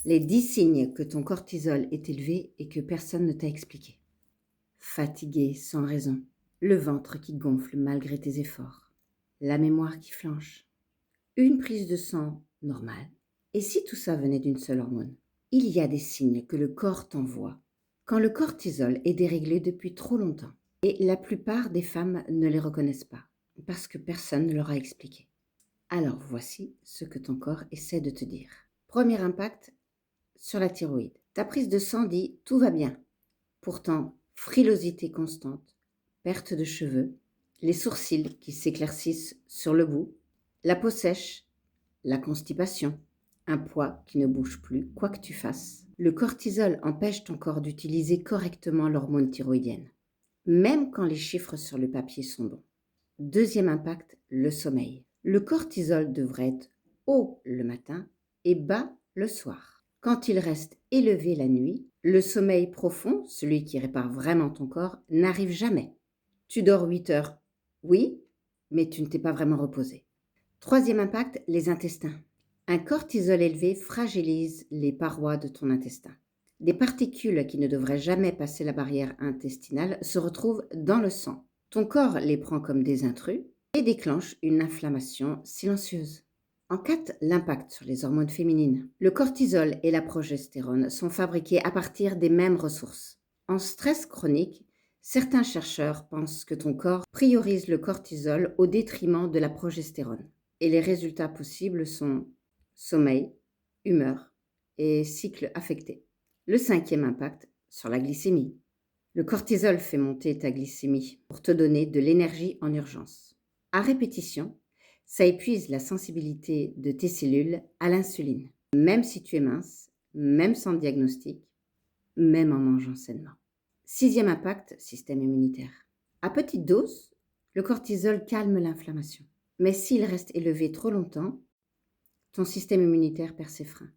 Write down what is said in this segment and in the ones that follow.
Les 10 signes que ton cortisol est élevé et que personne ne t'a expliqué. Fatigué sans raison, le ventre qui gonfle malgré tes efforts, la mémoire qui flanche, une prise de sang normale. Et si tout ça venait d'une seule hormone? Il y a des signes que le corps t'envoie quand le cortisol est déréglé depuis trop longtemps. Et la plupart des femmes ne les reconnaissent pas parce que personne ne leur a expliqué. Alors voici ce que ton corps essaie de te dire. Premier impact sur la thyroïde. Ta prise de sang dit tout va bien. Pourtant, frilosité constante, perte de cheveux, les sourcils qui s'éclaircissent sur le bout, la peau sèche, la constipation, un poids qui ne bouge plus, quoi que tu fasses. Le cortisol empêche ton corps d'utiliser correctement l'hormone thyroïdienne, même quand les chiffres sur le papier sont bons. Deuxième impact, le sommeil. Le cortisol devrait être haut le matin et bas le soir. Quand il reste élevé la nuit, le sommeil profond, celui qui répare vraiment ton corps, n'arrive jamais. Tu dors 8 heures, oui, mais tu ne t'es pas vraiment reposé. Troisième impact, les intestins. Un cortisol élevé fragilise les parois de ton intestin. Des particules qui ne devraient jamais passer la barrière intestinale se retrouvent dans le sang. Ton corps les prend comme des intrus et déclenche une inflammation silencieuse. En 4, l'impact sur les hormones féminines. Le cortisol et la progestérone sont fabriqués à partir des mêmes ressources. En stress chronique, certains chercheurs pensent que ton corps priorise le cortisol au détriment de la progestérone. Et les résultats possibles sont sommeil, humeur et cycle affecté. Le 5e impact sur la glycémie. Le cortisol fait monter ta glycémie pour te donner de l'énergie en urgence. À répétition, ça épuise la sensibilité de tes cellules à l'insuline, même si tu es mince, même sans diagnostic, même en mangeant sainement. 6e impact, système immunitaire. À petite dose, le cortisol calme l'inflammation. Mais s'il reste élevé trop longtemps, ton système immunitaire perd ses freins,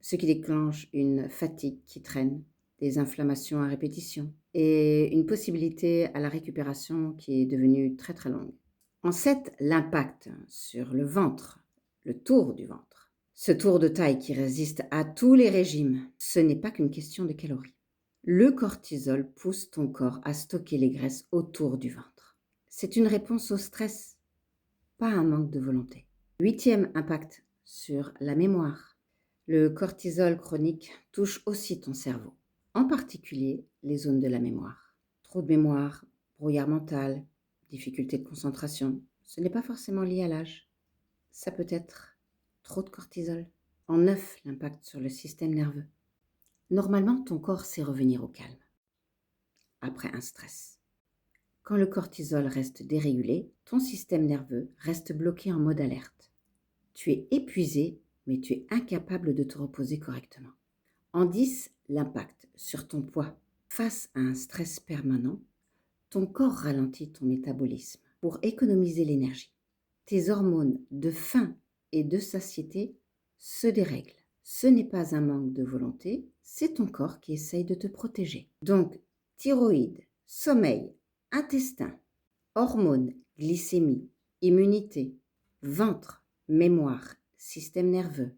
ce qui déclenche une fatigue qui traîne, des inflammations à répétition et une possibilité à la récupération qui est devenue très très longue. En 7, l'impact sur le ventre, le tour du ventre. Ce tour de taille qui résiste à tous les régimes, ce n'est pas qu'une question de calories. Le cortisol pousse ton corps à stocker les graisses autour du ventre. C'est une réponse au stress, pas un manque de volonté. 8e impact sur la mémoire. Le cortisol chronique touche aussi ton cerveau, en particulier les zones de la mémoire. Trop de mémoire, brouillard mental, difficulté de concentration, ce n'est pas forcément lié à l'âge. Ça peut être trop de cortisol. En 9, l'impact sur le système nerveux. Normalement, ton corps sait revenir au calme après un stress. Quand le cortisol reste dérégulé, ton système nerveux reste bloqué en mode alerte. Tu es épuisé, mais tu es incapable de te reposer correctement. En 10, l'impact sur ton poids. Face à un stress permanent, ton corps ralentit ton métabolisme pour économiser l'énergie. Tes hormones de faim et de satiété se dérèglent. Ce n'est pas un manque de volonté, c'est ton corps qui essaye de te protéger. Donc, thyroïde, sommeil, intestin, hormones, glycémie, immunité, ventre, mémoire, système nerveux,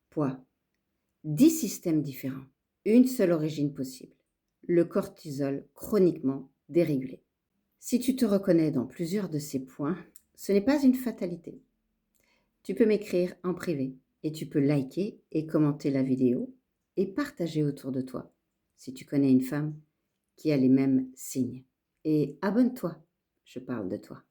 poids. 10 systèmes différents, une seule origine possible, le cortisol chroniquement dérégulé. Si tu te reconnais dans plusieurs de ces points, ce n'est pas une fatalité. Tu peux m'écrire en privé et tu peux liker et commenter la vidéo et partager autour de toi si tu connais une femme qui a les mêmes signes. Et abonne-toi, je parle de toi.